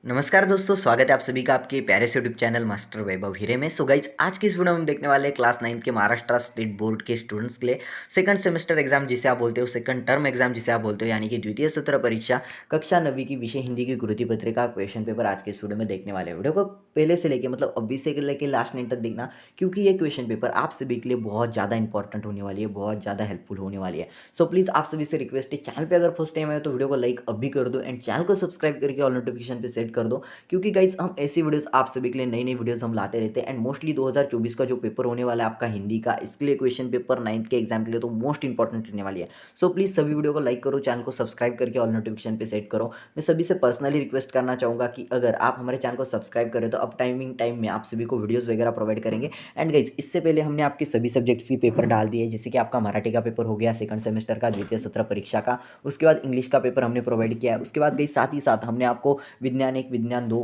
नमस्कार दोस्तों, स्वागत है आप सभी का आपके प्यारे से यूट्यूब चैनल मास्टर वैभव हीरे में। सो गाइज, आज की इस वीडियो में हम देखने वाले हैं क्लास 9 के महाराष्ट्र स्टेट बोर्ड के स्टूडेंट्स के लिए सेकंड सेमेस्टर एग्जाम जिसे आप बोलते हो, सेकंड टर्म एग्जाम जिसे आप बोलते हो, यानी कि द्वितीय सत्र परीक्षा कक्षा 9वीं की विषय हिंदी की कृति पत्रिका क्वेश्चन पेपर आज के इस वीडियो में देखने वाले हैं। वीडियो को पहले से लेके मतलब अभी से लेके लास्ट मिनट तक देखना, क्योंकि ये क्वेश्चन पेपर आप सभी के लिए बहुत ज़्यादा इंपॉर्टेंट होने वाली है, बहुत ज़्यादा हेल्पफुल होने वाली है। सो प्लीज़ आप सभी से रिक्वेस्ट है, चैनल पर अगर फर्स्ट टाइम है तो वीडियो को लाइक अभी कर दो एंड चैनल को सब्सक्राइब करके ऑल नोटिफिकेशन पे सेट कर दो, क्योंकि गाइज हम ऐसी वीडियोस आप सभी के लिए नई नई वीडियोस हम लाते रहते हैं। एंड मोस्टली 2024 का जो पेपर होने वाला है आपका हिंदी का, इसके लिए क्वेश्चन पेपर 9th के एग्जाम के लिए तो मोस्ट इंपॉर्टेंट रहने वाली है। सो प्लीज़ सभी वीडियो को लाइक करो, चैनल को सब्सक्राइब करके ऑल नोटिफिकेशन पे सेट करो। मैं सभी से पर्सनली रिक्वेस्ट करना चाहूँगा कि अगर आप हमारे चैनल को सब्सक्राइब करें तो अब टाइम में आप सभी को वीडियोज़ वगैरह प्रोवाइड करेंगे। एंड गाइज, इससे पहले हमने आपके सभी सब्जेक्ट्स की पेपर डाल दिए, जैसे कि आपका मराठी का पेपर हो गया सेकंड सेमेस्टर का द्वितीय सत्र परीक्षा का। उसके बाद इंग्लिश का पेपर हमने प्रोवाइड किया है। उसके बाद गई साथ ही साथ हमने आपको विज्ञान 1 विज्ञान 2,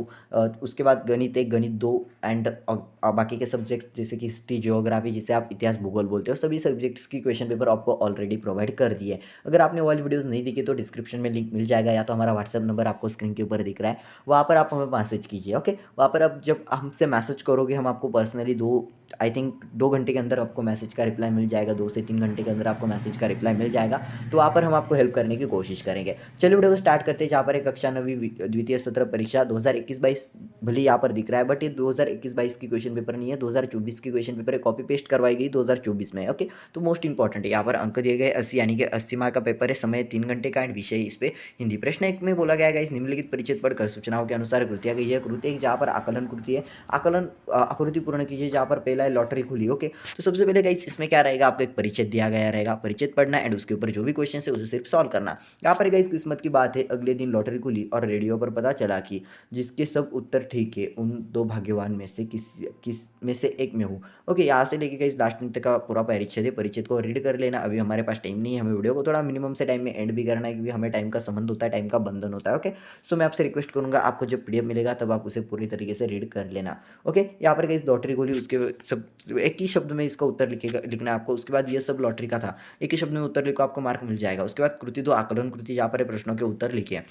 उसके बाद गणित 1 गणित 2 एंड बाकी के सब्जेक्ट जैसे कि हिस्ट्री ज्योग्राफी जिसे आप इतिहास भूगोल बोलते हो, सभी सब्जेक्ट्स की क्वेश्चन पेपर आपको ऑलरेडी प्रोवाइड कर दिए। अगर आपने वो वाली वीडियोस नहीं देखी तो डिस्क्रिप्शन में लिंक मिल जाएगा, या तो हमारा व्हाट्सएप नंबर आपको स्क्रीन के ऊपर दिख रहा है, वहाँ पर आप हमें मैसेज कीजिए। ओके, वहाँ पर आप जब हमसे मैसेज करोगे हम आपको पर्सनली 2 घंटे के अंदर आपको मैसेज का रिप्लाई मिल जाएगा, 2 से 3 घंटे के अंदर आपको मैसेज का रिप्लाई मिल जाएगा। तो वहाँ पर हम आपको हेल्प करने की कोशिश करेंगे। चलिए वीडियो को स्टार्ट करते हैं। जहाँ पर एक कक्षा 9वीं द्वितीय सत्र परीक्षा 2021-22 भले यहाँ पर दिख रहा है, बट ये 2021-22 की क्वेश्चन पेपर नहीं है, 2024 की क्वेश्चन पेपर है। कॉपी पेस्ट करवाई गई 2024 में। ओके, तो मोस्ट इंपॉर्टेंट है, यहाँ पर अंक दिए गए 80, यानी कि 80 मार्क का पेपर है। समय 3 घंटे का एंड विषय इस पे हिंदी। प्रश्न 1 में बोला गया है, इस निम्नलिखित परिचित पढ़कर सूचनाओं के अनुसार कृतियाँ कीजिए। कृति 1 जहाँ पर आकलन कृति है, आकलन आकृति पूर्ण कीजिए, जहाँ पर पहला है लॉटरी खुली। ओके, तो सबसे पहले गाइस इसमें क्या रहेगा, आपको एक परिचित दिया गया रहेगा, परिचित पढ़ना एंड उसके ऊपर जो भी क्वेश्चन है उसे सिर्फ सॉल्व करना। यहाँ पर गाइस किस्मत की बात है, अगले दिन लॉटरी खुली और रेडियो पर पता चला कि जिसके सब उत्तर ठीक है उन 2 भाग्यवान में से किस में से एक में हूँ। ओके, यहाँ से लेके गाइस लास्ट तक का पूरा परिचित है, परिचित को रीड कर लेना। अभी हमारे पास टाइम नहीं है, हमें वीडियो को थोड़ा मिनिमम से टाइम में एंड भी करना है, क्योंकि हमें टाइम का संबंध होता है, टाइम का बंधन होता है। ओके, सो मैं आपसे रिक्वेस्ट करूंगा, आपको जब पीडीएफ मिलेगा तब आप उसे पूरी तरीके से रीड कर लेना। ओके, यहाँ पर गाइस लॉटरी खोली, उसके सब एक ही शब्द में इसका उत्तर लिखना है आपको। उसके बाद ये सब लॉटरी का था, एक ही शब्द में उत्तर लिखो, आपको मार्क मिल जाएगा। उसके बाद कृति 2 आकलन कृति, जहाँ पर है प्रश्नों के उत्तर लिखिए।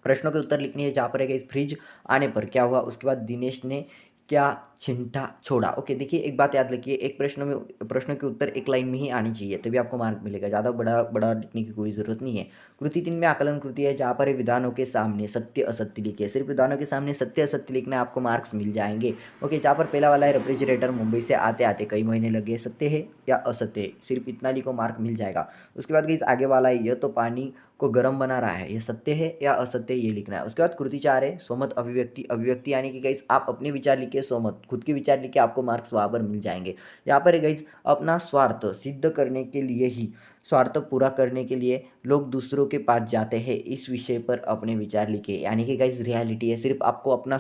प्रश्नों के उत्तर लिखनी है, जहाँ पर है इस फ्रिज आने पर क्या हुआ। उसके बाद दिनेश ने क्या चिंटा छोड़ा। ओके, देखिए एक बात याद रखिए, एक प्रश्नों के उत्तर एक लाइन में ही आनी चाहिए, तभी आपको मार्क मिलेगा। ज़्यादा बड़ा बड़ा लिखने की कोई ज़रूरत नहीं है। कृति 3 में आकलन कृति है, जहाँ पर विधानों के सामने सत्य असत्य लिखिए। सिर्फ विधानों के सामने सत्य असत्य लिखना, आपको मार्क्स मिल जाएंगे। ओके, जहाँ पर पहला वाला है रेफ्रिजरेटर मुंबई से आते आते कई महीने लगे, सत्य है या असत्य है, सिर्फ इतना लिखो, मार्क मिल जाएगा। उसके बाद आगे वाला है, यह तो पानी को गर्म बना रहा है, ये सत्य है या असत्य, ये लिखना है। उसके बाद कृति 4 है सोमत अभिव्यक्ति, अभिव्यक्ति यानी कि गाइस आप अपने विचार लिखिए, सोमत खुद के विचार लिखिए, आपको मार्क्स वहाँ पर मिल जाएंगे। यहाँ पर है गाइस अपना स्वार्थ सिद्ध करने के लिए ही, स्वार्थ पूरा करने के लिए लोग दूसरों के पास जाते हैं, इस विषय पर अपने विचार लिखिए। यानी कि गाइस रियलिटी है, सिर्फ आपको अपना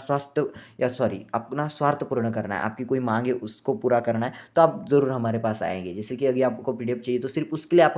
अपना स्वार्थ पूर्ण करना है, आपकी कोई मांग है उसको पूरा करना है, तो आप ज़रूर हमारे पास आएंगे। जैसे कि अगर आपको पीडीएफ चाहिए तो सिर्फ उसके लिए आप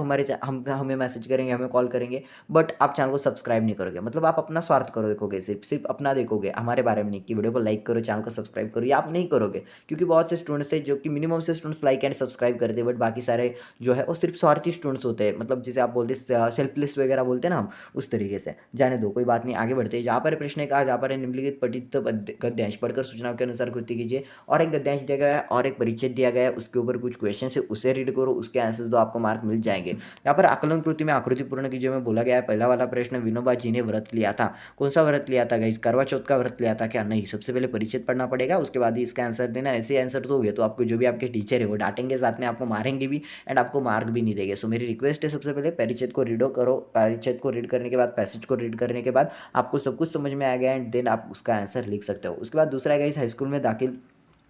हमें मैसेज करेंगे, हमें कॉल करेंगे, बट आप चैनल को सब्सक्राइब नहीं करोगे, मतलब आप अपना स्वार्थ करो देखोगे, सिर्फ अपना देखोगे, हमारे बारे में नहीं कि वीडियो को लाइक करो, चैनल को सब्सक्राइब करो, ये आप नहीं करोगे। क्योंकि बहुत से स्टूडेंट्स हैं जो कि मिनिमम से स्टूडेंट्स लाइक एंड सब्सक्राइब करते हैं, बट बाकी सारे जो है वो सिर्फ स्वार्थी स्टूडेंट्स होते हैं, मतलब जिसे आप बोलते हैं सेल्फलेस वगैरह बोलते हैं ना हम, उस तरीके से। जाने दो, कोई बात नहीं, आगे बढ़ते हैं। जहाँ पर प्रश्न कहा, जहाँ पर निम्नलिखित पठित गद्यांश पढ़कर सूचनाओं के अनुसार कृति कीजिए, और एक गद्यांश दिया गया है और एक परिचय दिया गया है, उसके ऊपर कुछ क्वेश्चन है, उसे रीड करो, उसके आंसर्स दो, आपको मार्क मिल जाएंगे। यहाँ पर आकलन कृति में आकृति पूर्ण कीजिए में बोला गया है। पहला वाला प्रश्न, विनोबा जी ने व्रत लिया था, कौन सा व्रत लिया था गाइस, करवा चौथ का व्रत लिया था क्या, नहीं। सबसे पहले परिचय पढ़ना पड़ेगा, उसके बाद ही इसका आंसर देना। ऐसे आंसर दोगे तो आपको जो भी आपके टीचर है वो डांटेंगे, साथ में आपको मारेंगे भी एंड आपको मार्क भी नहीं देंगे। सो मेरी रिक्वेस्ट है, सबसे पहले परिचय को रीडो करो, परिचय को रीड करने के बाद, पैसेज को रीड करने के बाद आपको सब कुछ समझ में आ गया एंड देन आप उसका आंसर लिख सकते हो। उसके बाद दूसरा गाइस, हाई स्कूल में दाखिल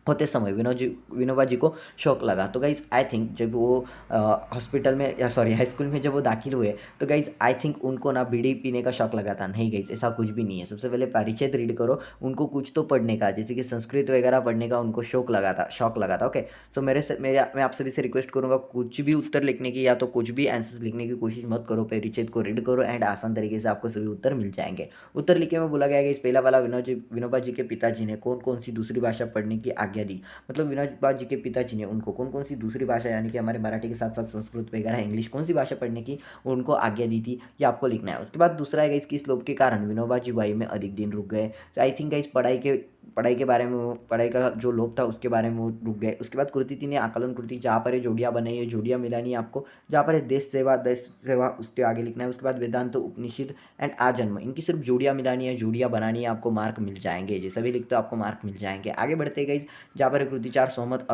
होते समय विनोबा जी को शौक लगा, तो गाइज आई थिंक जब वो हॉस्पिटल में या सॉरी हाई स्कूल में जब वो दाखिल हुए, तो गाइज आई थिंक उनको ना बीड़ी पीने का शौक लगा था। नहीं गाइज, ऐसा कुछ भी नहीं है। सबसे पहले परिचय रीड करो, उनको कुछ तो पढ़ने का, जैसे कि संस्कृत वगैरह पढ़ने का उनको शौक लगा था। ओके, सो मैं आप सभी से रिक्वेस्ट करूँगा, कुछ भी उत्तर लिखने की या तो कुछ भी आंसर्स लिखने की कोशिश मत करो, परिचय को रीड करो एंड आसान तरीके से आपको सभी उत्तर मिल जाएंगे। उत्तर लिखे में बोला गया है कि इस पहला वाला, विनोबा जी के पिताजी ने कौन कौन सी दूसरी भाषा पढ़ने की आज्ञा आज्ञा दी। मतलब विनोबा जी के पिताजी ने उनको कौन कौन सी दूसरी भाषा यानी कि हमारे मराठी के साथ साथ संस्कृत वगैरह इंग्लिश कौन सी भाषा पढ़ने की उनको आज्ञा दी थी, ये आपको लिखना है। उसके बाद दूसरा है गाइस, किस लोभ के कारण विनोबा जी भाई में अधिक दिन रुक गए। तो आई थिंक गाइस पढ़ाई के बारे में पढ़ाई का जो लोभ था उसके बारे में वो रुक गए। उसके बाद कृति 3 है आकलन कृति, जहाँ पर ये जोड़ियाँ बनाई है, जोड़ियाँ मिलानी है आपको, जहाँ पर देश सेवा उसके आगे लिखना है। उसके बाद वेदांत उपनिषद एंड आजन्म, इनकी सिर्फ जोड़ियाँ मिलानी है, जोड़ियाँ बनानी है, आपको मार्क मिल जाएंगे। जैसा भी लिखते हो आपको मार्क मिल जाएंगे। आगे बढ़ते गई, जहाँ पर कृति 4 सोमत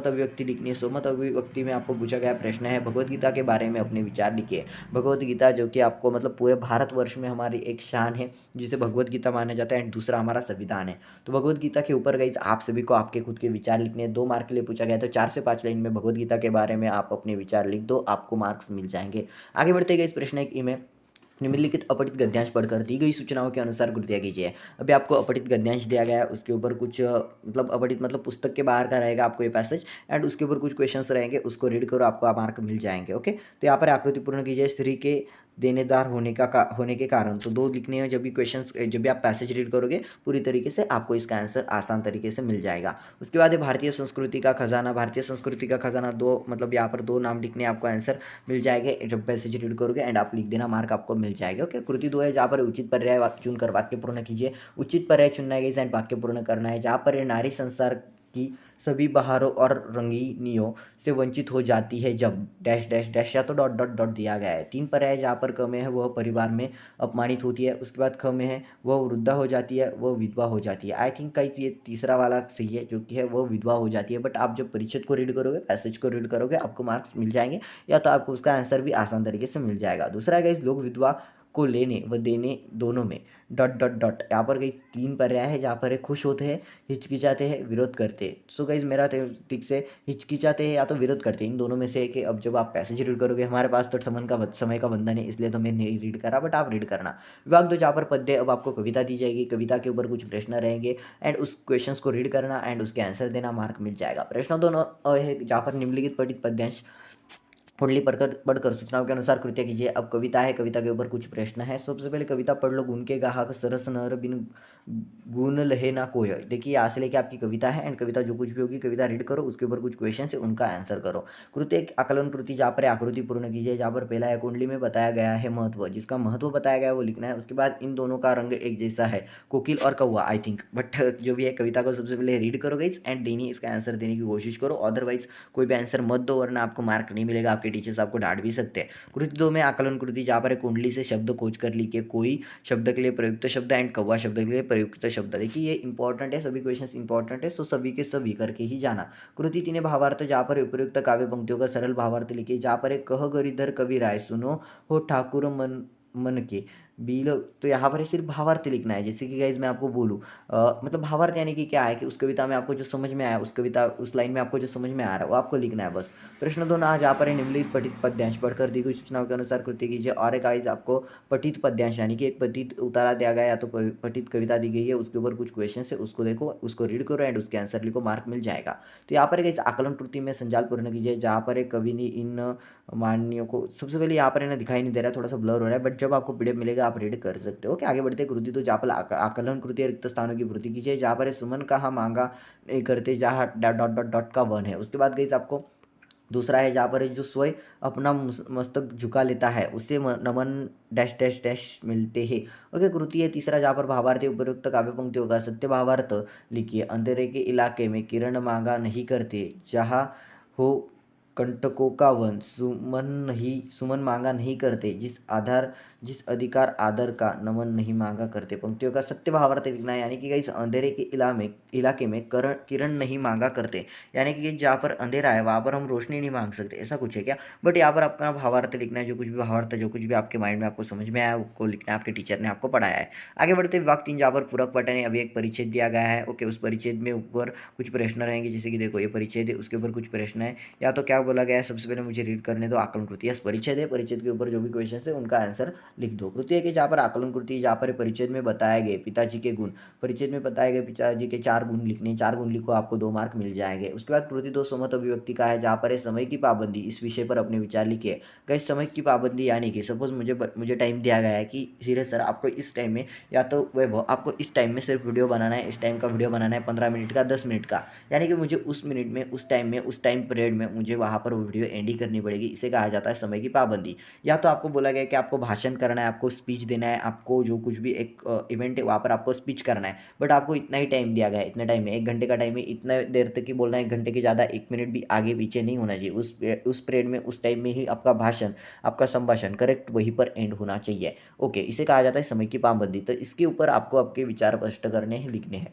अभिव्यक्ति लिखनी है। सोमत अभिव्यक्ति में आपको पूछा गया प्रश्न है भगवत गीता के बारे में अपने विचार लिखिए। भगवत गीता जो कि आपको मतलब पूरे भारतवर्ष में हमारी एक शान है जिसे भगवत गीता माना जाता है, एंड दूसरा हमारा संविधान है। तो भगवत गीता के ऊपर गाइस आप सभी को आपके खुद के विचार लिखने हैं। 2 मार्क के लिए पूछा गया, तो 4 से 5 लाइन में भगवत गीता के बारे में आप अपने विचार लिख दो, आपको मार्क्स मिल जाएंगे। आगे बढ़ते गए, इस प्रश्न 1 में निम्नलिखित अपठित गद्यांश पढ़कर दी गई सूचनाओं के अनुसार कृतियाँ कीजिए। अभी आपको अपठित गद्यांश दिया गया है, उसके ऊपर कुछ मतलब अपठित मतलब पुस्तक के बाहर का रहेगा आपको ये पैसेज, एंड उसके ऊपर कुछ क्वेश्चंस रहेंगे, उसको रीड करो, आपको मार्क मिल जाएंगे। ओके, तो यहाँ पर आकृति पूर्ण कीजिए। श्री के देनेदार होने के कारण, तो 2 लिखने हैं। जब भी क्वेश्चंस जब भी आप पैसेज रीड करोगे पूरी तरीके से आपको इसका आंसर आसान तरीके से मिल जाएगा। उसके बाद है भारतीय संस्कृति का खजाना। भारतीय संस्कृति का खजाना 2 मतलब यहाँ पर 2 नाम लिखने, आपको आंसर मिल जाएंगे जब पैसेज रीड करोगे, एंड आप लिख देना, मार्क आपको मिल जाएगा। ओके, कृति 2 है, जहाँ पर उचित पर्याय चुनकर वाक्य पूर्ण कीजिए। उचित पर्याय चुनना है एंड वाक्य पूर्ण करना है। जहाँ पर नारी संसार की सभी बहारों और रंगीनियों से वंचित हो जाती है जब डैश डैश डैश, या तो डॉट डॉट डॉट दिया गया है। 3 पर्याय, जहाँ पर क में है वह परिवार में अपमानित होती है। उसके बाद ख में है वह वृद्धा हो जाती है, वह विधवा हो जाती है। आई थिंक कई ये तीसरा वाला सही है, जो कि है वह विधवा हो जाती है। बट आप जब परिचित को रीड करोगे, पैसेज को रीड करोगे, आपको मार्क्स मिल जाएंगे, या तो आपको उसका आंसर भी आसान तरीके से मिल जाएगा। दूसरा है गाइस, लोग विधवा को लेने व देने दोनों में डॉट डॉट डॉट, यहाँ पर कई 3 पर्याय है, जहाँ पर खुश होते हैं, हिचकिचाते हैं, विरोध करते हैं। सो गाइस मेरा ठीक से हिचकिचाते हैं या तो विरोध करते हैं, इन दोनों में से एक है। अब जब आप पैसेज रीड करोगे, हमारे पास तो समय का बंधन है इसलिए तो मैं नहीं रीड करा, बट आप रीड करना। विभाग 2, जहाँ पर पद्य, अब आपको कविता दी जाएगी, कविता के ऊपर कुछ प्रश्न रहेंगे, एंड उस क्वेश्चंस को रीड करना एंड उसके आंसर देना, मार्क मिल जाएगा। प्रश्न 2 है, जहाँ पर निम्नलिखित पठित पद्यांश कुंडली पढ़कर सूचनाओं के अनुसार कृत्य कीजिए। अब कविता है, कविता के ऊपर कुछ प्रश्न है। सबसे पहले कविता पढ़ लो। गुण के गाहक सरस नर बिन गुण लहे ना कोय। देखिए यहाँ से लेके आपकी कविता है, एंड कविता जो कुछ भी होगी कविता रीड करो, उसके ऊपर कुछ क्वेश्चन है, उनका आंसर करो। कृत्य एक आकलन कृति, जहाँ पर आकृति पूर्ण कीजिए। जहाँ पर पहला है कुंडली में बताया गया है महत्व, जिसका महत्व बताया गया है वो लिखना है। उसके बाद इन दोनों का रंग एक जैसा है, कोकिल और कौवा, आई थिंक, बट जो भी है कविता को सबसे पहले रीड करो गाइस, एंड देनी इसका आंसर देने की कोशिश करो। अदरवाइज कोई भी आंसर मत दो, वरना आपको मार्क नहीं मिलेगा, आपके टीचर्स आपको डांट भी सकते हैं। कृति 2 में आकलन कृति, जहाँ पर कुंडली से शब्द खोज कर लिखिए। कोई शब्द के लिए प्रयुक्त शब्द एंड कौवा शब्द के लिए प्रयुक्त शब्द। देखिए ये इंपॉर्टेंट है, सभी क्वेश्चंस इंपॉर्टेंट है, सो सभी के सभी करके ही जाना। कृति 3 भावार्थ, जहाँ पर उपयुक्त काव्य पंक्तियों का सरल भावार्थ लिखिए। जहाँ पर कह गरीधर कवि राय सुनो हो ठाकुर मन के बील, तो यहाँ पर सिर्फ भावार्थ लिखना है। जैसे कि गाइज मैं आपको बोलूँ, मतलब भावार्थ यानी कि क्या है कि उस कविता में आपको जो समझ में आया, उस लाइन में आपको जो समझ में आ रहा है वो आपको लिखना है बस। प्रश्न 2 ना, जहाँ पर निम्नलिखित पठित पद्यांश पढ़कर दी गई सूचनाओं के अनुसार कृति कीजिए। और एक गाइज आपको पठित पद्यांश यानी कि एक पठित उतारा दिया गया या तो पठित कविता दी गई है, उसके ऊपर कुछ क्वेश्चन है, उसको देखो, उसको रीड करो एंड उसके आंसर लिखो, मार्क मिल जाएगा। तो यहाँ पर गाइज आकलन कृति में संजाल पूर्ण कीजिए। जहाँ पर एक कवि ने इन मान्यों को, सबसे पहले यहाँ पर इन्हें दिखाई नहीं दे रहा है, थोड़ा सा ब्लर हो रहा है, बट जब आपको पीडीएफ मिलेगा आप रीड कर सकते हो। ओके, आगे बढ़ते कृति। तो जहाँ पर आकलन कृति रिक्त स्थानों की पूर्ति कीजिए। जहाँ पर सुमन कहा मांगा नहीं करते, जहाँ डॉट डॉट डॉट डॉट का वन है। उसके बाद गई आपको दूसरा है, जहाँ पर जो स्वयं अपना मस्तक झुका लेता है उसे नमन डैश डैश डैश मिलते हैं। ओके, कृति है तीसरा, जहाँ पर भावार्थी उपयुक्त काव्य पंक्तियों का सत्य भावार्थ लिखिए। अंधेरे के इलाके में किरण मांगा नहीं करते, जहाँ हो कंटकों का वन, सुमन मांगा नहीं करते, जिस अधिकार आदर का नमन नहीं मांगा करते। पंक्तियों का सत्य भावार्थ लिखना है, यानी कि गाइस अंधेरे के इलाके में किरण नहीं मांगा करते, यानी कि जहाँ पर अंधेरा है वहाँ पर हम रोशनी नहीं मांग सकते, ऐसा कुछ है क्या। बट यहाँ पर आपका भावार्थ लिखना है, जो कुछ भी भावार्थ, जो कुछ भी आपके माइंड में आपको समझ में आया उसको लिखना है, आपके टीचर ने आपको पढ़ाया है। आगे बढ़ते विभाग 3, जहाँ पर पूरक पठन है। अभी एक परिच्छेद दिया गया है। ओके, उस परिच्छेद में ऊपर कुछ प्रश्न रहेंगे, जैसे कि देखो ये परिच्छेद है, उसके ऊपर कुछ प्रश्न है, या तो क्या बोला गया है, सबसे पहले मुझे रीड करने दो आकलन कृति। यस, परिच्छेद है, परिच्छेद के ऊपर जो भी क्वेश्चन है उनका आंसर लिख दो। कृति है कि जहाँ पर आकलन कृति, जहाँ पर परिच्छेद में बताए गए पिताजी के गुण, परिच्छेद में बताए गए पिताजी के 4 गुण लिखने, 4 गुण लिखो, आपको 2 मार्क मिल जाएंगे। उसके बाद कृति 2 समत अभिव्यक्ति का है, जहाँ पर है समय की पाबंदी, इस विषय पर अपने विचार लिखिए। गाइस, समय की पाबंदी यानी कि सपोज मुझे टाइम दिया गया है कि सीरियस सर आपको इस टाइम में, या तो वैभव आपको इस टाइम में सिर्फ वीडियो बनाना है, इस टाइम का वीडियो बनाना है 15 मिनट का, 10 मिनट का, यानी कि मुझे उस मिनट में, उस टाइम में, उस टाइम पीरियड में मुझे वहाँ पर वो वीडियो एंड ही करनी पड़ेगी। इसे कहा जाता है समय की पाबंदी। या तो आपको बोला गया कि आपको भाषण करना है, आपको स्पीच देना है, आपको जो कुछ भी एक इवेंट है वहाँ पर आपको स्पीच करना है, बट आपको इतना ही टाइम दिया गया है, इतना टाइम है, 1 घंटे का टाइम है, इतना देर तक ही बोलना है, 1 घंटे के ज़्यादा 1 मिनट भी आगे पीछे नहीं होना चाहिए। उस पीरियड में, उस टाइम में ही आपका भाषण, आपका संभाषण करेक्ट वहीं पर एंड होना चाहिए। ओके, इसे कहा जाता है समय की पाबंदी। तो इसके ऊपर आपको आपके विचार स्पष्ट करने हैं, लिखने हैं।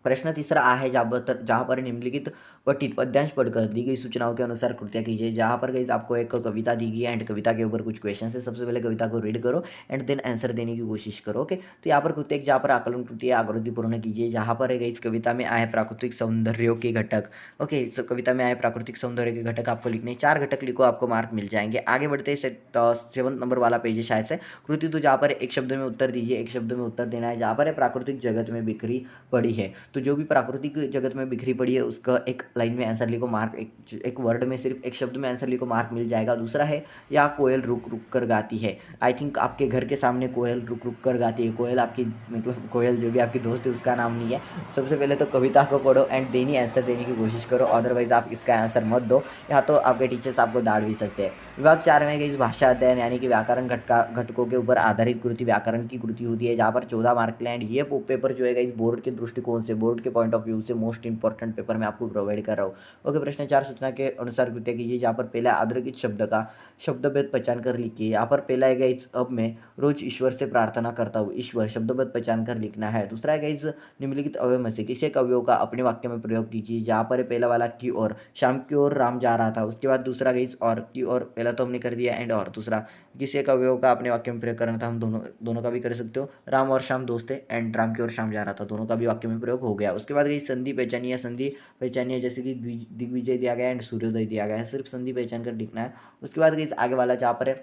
प्रश्न तीसरा आ है, जहाँ पर निम्नलिखित पठित पद्यांश पढ़कर दी गई सूचनाओं के अनुसार कृतियाँ कीजिए। जहाँ पर गाइस आपको एक कविता दी गई है एंड कविता के ऊपर कुछ क्वेश्चन है। सबसे पहले कविता को रीड करो एंड देन आंसर देने की कोशिश करो। ओके, तो यहाँ पर कृत्य, जहाँ पर आकलन कृति है, आकृति पूर्ण कीजिए। जहाँ पर है इस कविता में आए प्राकृतिक सौंदर्यों के घटक। ओके, so कविता में आए प्राकृतिक सौंदर्य के घटक आपको लिखने, 4 घटक लिखो, आपको मार्क मिल जाएंगे। आगे बढ़ते 7 नंबर वाला पेज है शायद से। कृति तो जहाँ पर एक शब्द में उत्तर दीजिए, एक शब्द में उत्तर देना है। जहाँ पर है प्राकृतिक जगत में बिखरी पड़ी है, तो जो भी प्राकृतिक जगत में बिखरी पड़ी है उसका एक लाइन में आंसर लिखो, मार्क एक वर्ड में, सिर्फ एक शब्द में आंसर लिखो, मार्क मिल जाएगा। दूसरा है, या कोयल रुक रुक कर गाती है। आई थिंक आपके घर के सामने कोयल रुक रुक कर गाती है। कोयल आपकी, मतलब कोयल जो भी आपकी दोस्त है उसका नाम नहीं है। सबसे पहले तो कविता को पढ़ो एंड देन ही आंसर देने की कोशिश करो, अदरवाइज आप इसका आंसर मत दो, या तो आपके टीचर्स आपको डांट भी सकते हैं। विभाग 4 में इस भाषा अध्ययन यानी कि व्याकरण घटकों के ऊपर आधारित कृति व्याकरण की कृति होती है, जहाँ पर 14 मार्क लैंड। ये पेपर जो है इस बोर्ड के दृष्टिकोण से, बोर्ड के पॉइंट ऑफ व्यू से मोस्ट इंपॉर्टेंट पेपर मैं आपको प्रोवाइड कर रहा हूँ। ओके, प्रश्न 4 सूचना के अनुसार कृत्य कीजिए। जहाँ पर पहला अधोरेखित शब्द का शब्दभेद पहचान कर लिखिए। यहाँ पर पहला है गाइस, अब मैं रोज ईश्वर से प्रार्थना करता हूँ, ईश्वर शब्दभेद पहचान कर लिखना है। दूसरा है गाइस, निम्नलिखित अवयव में से किसी एक अवयव का अपने वाक्य में प्रयोग कीजिए। जहाँ पर पहला वाला की ओर, शाम की ओर राम जा रहा था। उसके बाद दूसरा गाइस, और की ओर, पहला तो हमने कर दिया एंड, और दूसरा किसी एक अवयव का अपने वाक्य में प्रयोग करना था। हम दोनों का भी कर सकते हो। राम और शाम दोस्त थे एंड राम की ओर शाम जा रहा था, दोनों का भी वाक्य में प्रयोग हो गया। उसके बाद गई संधि पहचानिए। संधि पहचानिए जैसे कि दिग्विजय दिया गया एंड सूर्योदय दिया गया है, सिर्फ संधि पहचान कर लिखना है। उसके बाद गई आगे वाला, जहाँ पर है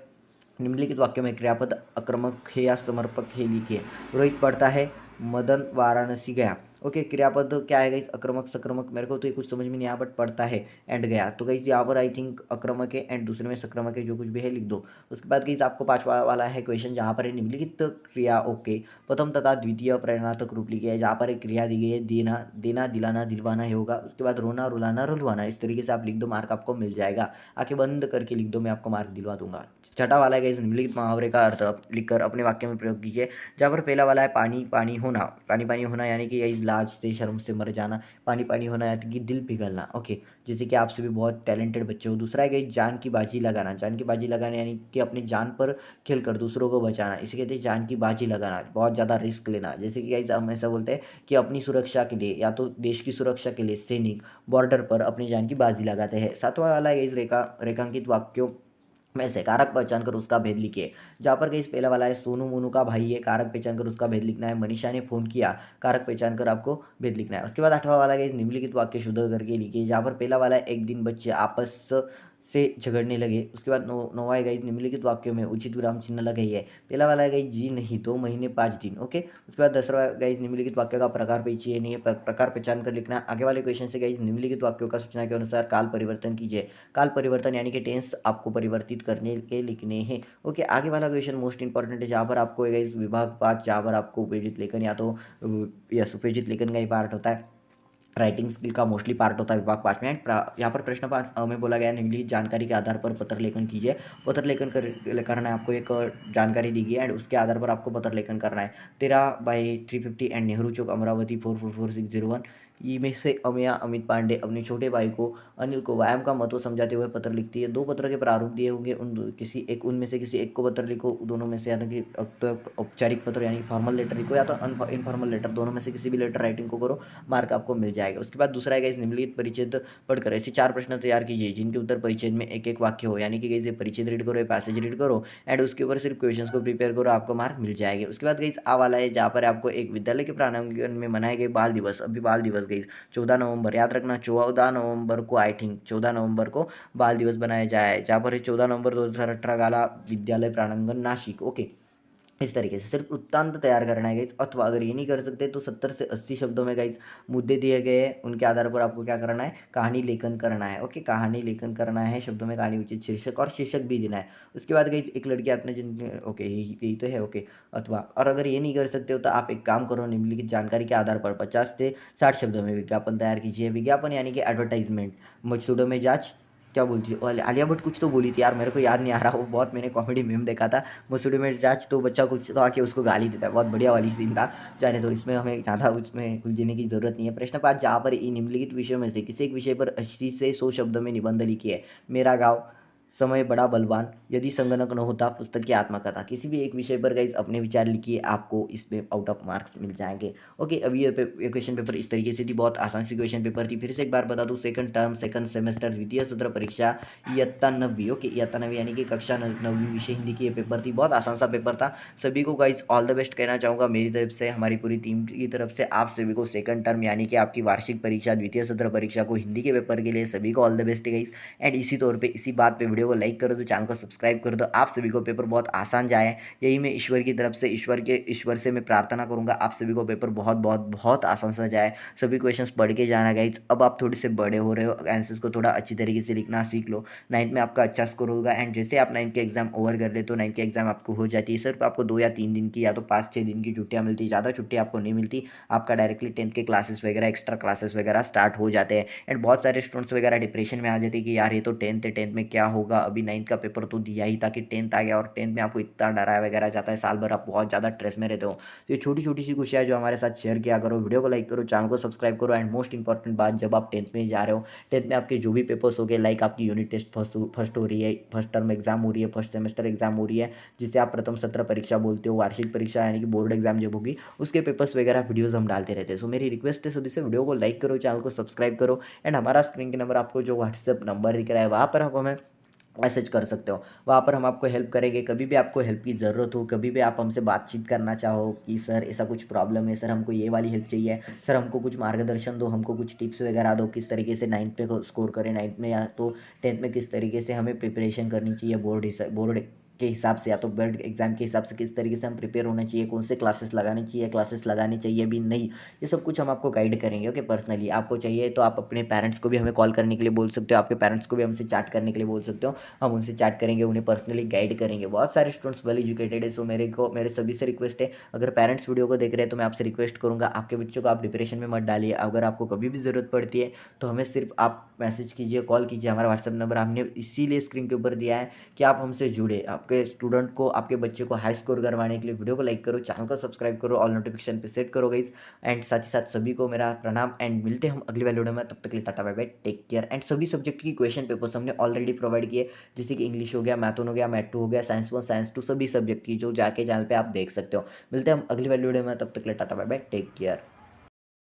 निम्नलिखित वाक्य में क्रियापद आक्रामक है या समर्पक है लिखिए। रोहित पढ़ता है, मदन वाराणसी गया। ओके, क्रियापद क्या है गाइस, आक्रामक सक्रमक, मेरे को तो ये कुछ समझ में नहीं आया, बट पढ़ता है एंड गया। तो गाइस यहाँ पर आई थिंक आक्रामक है एंड दूसरे में सक्रमक है, जो कुछ भी है लिख दो। उसके बाद गाइस आपको 5वां वाला है क्वेश्चन, जहाँ पर है निम्नलिखित क्रिया ओके प्रथम तथा द्वितीय प्रेरणात्मक रूप लिखे है। जहाँ पर एक क्रिया दी गई है, देना, देना, दिलाना, दिलवाना ही होगा। उसके बाद रोना, रुलाना, रुलवाना, इस तरीके से आप लिख दो, मार्क आपको मिल जाएगा। आंखें बंद करके लिख दो, मैं आपको मार्क दिलवा दूंगा। 6वां वाला है निम्नलिखित मुहावरे का अर्थ लिखकर अपने वाक्य में प्रयोग कीजिए। जहाँ पर पहला वाला है पानी पानी होना, पानी पानी होना यानी कि यही लाज से, शर्म से मर जाना। पानी पानी होना यानी कि दिल पिघलना। ओके, जैसे कि आपसे भी बहुत टैलेंटेड बच्चे हो। दूसरा है कि जान की बाजी लगाना, जान की बाजी लगाना यानी कि अपनी जान पर खेल कर दूसरों को बचाना, इसे कहते हैं जान की बाजी लगाना, बहुत ज़्यादा रिस्क लेना। जैसे कि गाइस हम ऐसा बोलते हैं कि अपनी सुरक्षा के लिए, या तो देश की सुरक्षा के लिए सैनिक बॉर्डर पर अपनी जान की बाजी लगाते हैं। 7वां वाला है इस रेखांकित वाक्यों में से कारक पहचान कर उसका भेद लिखिए। जहाँ पर इस पहला वाला है, सोनू मोनू का भाई है, कारक पहचान कर उसका भेद लिखना है। मनीषा ने फोन किया, कारक पहचान कर आपको भेद लिखना है। उसके बाद 8वां वाला है, निम्नलिखित वाक्य शुद्ध करके लिखिए। जहाँ पर पहला वाला है, एक दिन बच्चे आपस से झगड़ने लगे। उसके बाद 9वां है गाइस, निम्नलिखित वाक्यों में उचित विराम चिन्ह लगाइए। पहला वाला है गाइस, जी नहीं 2 महीने 5 दिन। ओके, उसके बाद 10वां गाइस, निम्नलिखित वाक्य का प्रकार पहचानिए, नहीं प्रकार पहचान कर लिखना। आगे वाले क्वेश्चन से गाइस, निम्नलिखित वाक्यों का सूचना के अनुसार काल परिवर्तन कीजिए। काल परिवर्तन यानी कि टेंस आपको परिवर्तित करने के लिखने हैं। ओके, आगे वाला क्वेश्चन मोस्ट इंपॉर्टेंट है, जहाँ पर आपको गाइस विभाग 5, जहाँ पर आपको उपेक्षित लेखन, या तो यस उपेक्षित लेखन का ही पार्ट होता है, राइटिंग स्किल का मोस्टली पार्ट होता है विभाग 5 में। यहाँ पर प्रश्न 5 में बोला गया है, निम्नलिखित जानकारी के आधार पर पत्र लेखन कीजिए। पत्र लेखन करना है, आपको एक जानकारी दी गई है एंड उसके आधार पर आपको पत्र लेखन करना है। 13/350 एंड नेहरू चौक अमरावती 444601 में से अमिया अमित पांडे अपने छोटे भाई को अनिल को व्यायाम का महत्व समझाते हुए पत्र लिखती है। 2 पत्र के प्रारूप दिए होंगे, उनमें से किसी एक को पत्र लिखो। दोनों में से, या तो औपचारिक पत्र यानी फॉर्मल लेटर लिखो, या तो इनफॉर्मल लेटर, दोनों में से किसी भी लेटर राइटिंग को करो, मार्क आपको मिल जाएगा। उसके बाद दूसरा है इस निम्नलिखित परिच्छेद पढ़कर ऐसे 4 प्रश्न तैयार कीजिए जिनके उत्तर परिच्छेद में एक एक वाक्य हो, यानी कि ये परिच्छेद रीड करो, पैसेज रीड करो एंड उसके ऊपर सिर्फ क्वेश्चंस को प्रिपेयर करो, आपको मार्क मिल जाएंगे। उसके बाद गाइस आ वाला है, जहाँ पर आपको एक विद्यालय के प्रांगण में मनाए गए बाल दिवस, अभी बाल दिवस गई 14 नवंबर, याद रखना 14 नवंबर को, आई थिंक 14 नवंबर को बाल दिवस बनाया जाए, जहाँ पर 14 नवंबर 2018 गाला विद्यालय प्रांगण नासिक। ओके, इस तरीके से सिर्फ वृत्तांत तैयार करना है गाइज, अथवा अगर ये नहीं कर सकते तो 70 से 80 शब्दों में गाइज मुद्दे दिए गए हैं, उनके आधार पर आपको क्या करना है, कहानी लेखन करना है। ओके, कहानी लेखन करना है, शब्दों में कहानी उचित शीर्षक और शीर्षक भी देना है। उसके बाद गाइज एक लड़की आपने जिन, ओके यही तो है। ओके, अथवा और अगर ये नहीं कर सकते हो तो आप एक काम करो, निम्नलिखित जानकारी के आधार पर 50 से 60 शब्दों में विज्ञापन तैयार कीजिए। विज्ञापन यानी कि एडवर्टाइजमेंट। मकसूदों में जांच, क्या बोलती है, और आलिया भट्ट कुछ तो बोली थी यार, मेरे को याद नहीं आ रहा, वो बहुत मैंने कॉमेडी मीम देखा था। मसूड़ी में जांच तो बच्चा कुछ तो आके उसको गाली देता है, बहुत बढ़िया वाली सीन था। जाने तो इसमें हमें ज़्यादा उसमें उलझने की जरूरत नहीं है। प्रश्न 5, जहाँ पर इन निम्नलिखित विषयों में से किसी एक विषय पर 80 से 100 शब्दों में निबंध लिखिए। मेरा गाँव, समय बड़ा बलवान, यदि संगणक न होता, पुस्तक की आत्मकथा। किसी भी एक विषय पर गाइज अपने विचार लिखिए, आपको इसमें आउट ऑफ मार्क्स मिल जाएंगे। ओके, अभी ये क्वेश्चन पेपर इस तरीके से थी, बहुत आसान सी क्वेश्चन पेपर थी। फिर से एक बार बता दूं, सेकंड टर्म सेकंड सेमेस्टर द्वितीय सत्र परीक्षा इयत्ता 9वीं। ओके, इयत्ता 9वीं यानी कि कक्षा 9वीं, विषय हिंदी की ये पेपर थी, बहुत आसान सा पेपर था। सभी को गाइज ऑल द बेस्ट कहना चाहूँगा मेरी तरफ से, हमारी पूरी टीम की तरफ से। आप सभी को सेकंड टर्म यानी कि आपकी वार्षिक परीक्षा द्वितीय सत्र परीक्षा को हिंदी के पेपर के लिए सभी को all the best guys. And इसी तौर पे इसी बात पे वीडियो को लाइक कर दो, चैनल को सब्सक्राइब कर दो। आप सभी को पेपर बहुत आसान जाए, यही मैं ईश्वर की तरफ से, ईश्वर से मैं प्रार्थना करूंगा आप सभी को पेपर बहुत बहुत बहुत आसान सा जाए। सभी क्वेश्चंस पढ़ के जाना गाइज। अब आप थोड़े से बड़े हो रहे हो, आंसर्स को थोड़ा अच्छी तरीके से लिखना सीख लो, 9th में आपका अच्छा स्कोर होगा। एंड जैसे आप 9th के एग्जाम ओवर कर ले तो 9th के एग्जाम आपको हो जाती है, सिर्फ आपको 2 या 3 दिन की या तो 5-6 दिन की छुट्टियाँ मिलती है, ज़्यादा छुट्टी आपको नहीं मिलती। आपका डायरेक्टली 10th के क्लासेस वगैरह, एक्स्ट्रा क्लासेस वगैरह स्टार्ट हो जाते हैं। एंड बहुत सारे स्टूडेंट्स वगैरह डिप्रेशन में आ जाते हैं कि यार ये तो 10th है, 10th में क्या होगा, अभी 9th का पेपर तो दिया ही था कि 10th आ गया, और 10th में आपको इतना डराया वगैरह जाता है, साल भर आप बहुत ज़्यादा स्ट्रेस में रहते हो। तो ये छोटी छोटी सी खुशियाँ जो हमारे साथ शेयर किया करो, वीडियो को लाइक करो, चैनल को सब्सक्राइब करो। एंड मोस्ट इंपॉर्टेंट बात, जब आप 10th में जा रहे हो, 10th में आपके जो भी पेपर्स हो गए, लाइक आपकी यूनिट टेस्ट फर्स्ट हो रही है, फर्स्ट टर्म एग्जाम हो रही है, फर्स्ट सेमेस्टर एग्जाम हो रही है, जिसे आप प्रथम सत्र परीक्षा बोलते हो, वार्षिक परीक्षा यानी कि बोर्ड एग्जाम जब होगी, उसके पेपर्स वगैरह वीडियोस हम डालते रहते हैं। सो मेरी रिक्वेस्ट है सभी से, वीडियो को लाइक करो, चैनल को सब्सक्राइब करो। एंड हमारा स्क्रीन के नंबर, आपको जो व्हाट्सएप नंबर दिख रहा है, वहाँ पर आप हमें मैसेज कर सकते हो, वहाँ पर हम आपको हेल्प करेंगे। कभी भी आपको हेल्प की ज़रूरत हो, कभी भी आप हमसे बातचीत करना चाहो कि सर ऐसा कुछ प्रॉब्लम है, सर हमको ये वाली हेल्प चाहिए, सर हमको कुछ मार्गदर्शन दो, हमको कुछ टिप्स वगैरह दो, किस तरीके से 9th पे स्कोर करें, 9th में या तो 10th में किस तरीके से हमें प्रिपरेशन करनी चाहिए, बोर्ड के हिसाब से या तो बोर्ड एग्जाम के हिसाब से किस तरीके से हम प्रिपेयर होना चाहिए, कौन से क्लासेस लगानी चाहिए, क्लासेस लगानी चाहिए भी नहीं, ये सब कुछ हम आपको गाइड करेंगे। ओके, पर्सनली आपको चाहिए तो आप अपने पेरेंट्स को भी हमें कॉल करने के लिए बोल सकते हो, आपके पेरेंट्स को भी हमसे चैट करने के लिए बोल सकते हो, हम उनसे चैट करेंगे, उन्हें पर्सनली गाइड करेंगे। बहुत सारे स्टूडेंट्स वेल एजुकेटेड है, सो मेरे सभी से रिक्वेस्ट है, अगर पेरेंट्स वीडियो को देख रहे हैं तो मैं आपसे रिक्वेस्ट करूंगा, आपके बच्चों को आप डिप्रेशन में मत डालिए। अगर आपको कभी भी ज़रूरत पड़ती है तो हमें सिर्फ आप मैसेज कीजिए, कॉल कीजिए, हमारा व्हाट्सएप नंबर हमने इसीलिए स्क्रीन के ऊपर दिया है कि आप हमसे जुड़े। आपके स्टूडेंट को, आपके बच्चे को हाई स्कोर करवाने के लिए वीडियो को लाइक करो, चैनल को सब्सक्राइब करो, ऑल नोटिफिकेशन पे सेट करो गाइस। एंड साथ ही साथ सभी को मेरा प्रणाम, एंड मिलते हैं हम अगली वाली वीडियो में, तब तक के लिए टाटा bye bye, take care. And सभी सब्जेक्ट की क्वेश्चन पेपर्स हमने ऑलरेडी प्रोवाइड किए, जैसे कि इंग्लिश हो गया, मैथन हो गया, मैथ 2 हो गया, साइंस 1 साइंस 2, सभी सब्जेक्ट की जो जाके चैनल पे आप देख सकते हो। मिलते हैं हम अगली वाली वीडियो में, तब तक के लिए टाटा बाय बाय, टेक केयर।